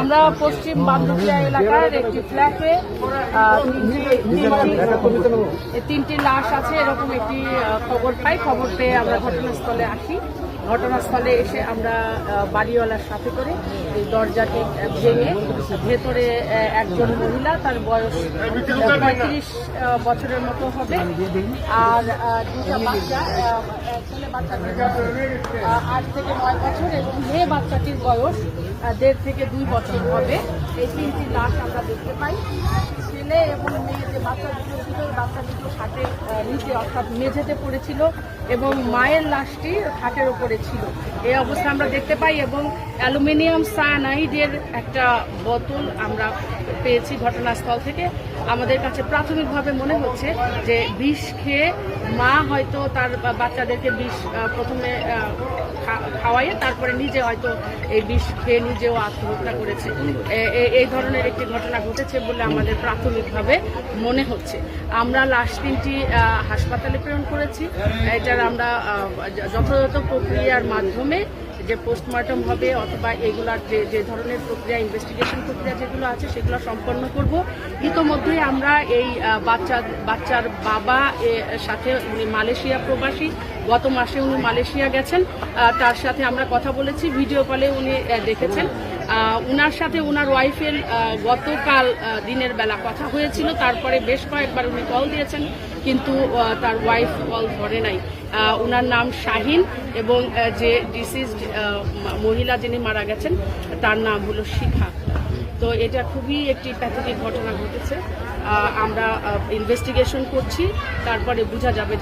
আমরা পশ্চিম বান্ধবিয়া এলাকার একটি ফ্ল্যাটে তিনটি লাশ আছে এরকম একটি খবর পাই। খবর পেয়ে আমরা ঘটনাস্থলে আসি। ঘটনাস্থলে এসে আমরা বাড়িওয়ালার সাথে করে এই দরজাটি ভেঙে ভেতরে একজন মহিলা, তার বয়স 35 বছরের মতো হবে, আর দুটা বাচ্চা, ছেলে বাচ্চাটির বয়স 8 থেকে 9 বছর এবং মেয়ে বাচ্চাটির বয়স 1.5 থেকে 2 বছর হবে। এই তিনটি লাশ আমরা দেখতে পাই। ছেলে এবং মেয়ে যে বাচ্চা দুটো ছিল, বাচ্চা দুটো খাটের নিচে অর্থাৎ মেঝেতে পড়েছিল এবং মায়ের লাশটি খাটের ওপরে ছিল। এই অবস্থা আমরা দেখতে পাই এবং অ্যালুমিনিয়াম সায়ানাইডের একটা বোতল আমরা পেয়েছি ঘটনাস্থল থেকে। আমাদের কাছে প্রাথমিকভাবে মনে হচ্ছে যে বিষ খেয়ে মা হয়তো তার বাচ্চাদেরকে বিষ প্রথমে খাওয়াইয়ে তারপরে নিজে হয়তো এই বিষ খেয়ে নিজেও আত্মহত্যা করেছে। এই ধরনের একটি ঘটনা ঘটেছে বলে আমাদের প্রাথমিকভাবে মনে হচ্ছে। আমরা লাশ তিনটি হাসপাতালে প্রেরণ করেছি। এটার আমরা যথাযথ প্রক্রিয়ার মাধ্যমে যে পোস্টমর্টম হবে অথবা এগুলার যে ধরনের প্রক্রিয়া, ইনভেস্টিগেশন প্রক্রিয়া যেগুলো আছে সেগুলো সম্পন্ন করব। ইতোমধ্যেই আমরা এই বাচ্চার বাবা সাথে, উনি মালয়েশিয়া প্রবাসী, গত মাসে উনি মালয়েশিয়া গেছেন, তার সাথে আমরা কথা বলেছি, ভিডিও কলে উনি দেখেছেন। উনার সাথে উনার ওয়াইফের গতকাল দিনের বেলা কথা হয়েছিল, তারপরে বেশ কয়েকবার উনি কল দিয়েছেন কিন্তু তার ওয়াইফ কল ধরে নাই। উনার নাম শাহিন এবং যে ডিসিজড মহিলা যিনি মারা গেছেন তার নাম হলো শিখা। তো এটা খুবই একটি প্যাথেটিক ঘটনা ঘটেছে। আমরা ইনভেস্টিগেশন করছি, তারপরে বোঝা যাবে যে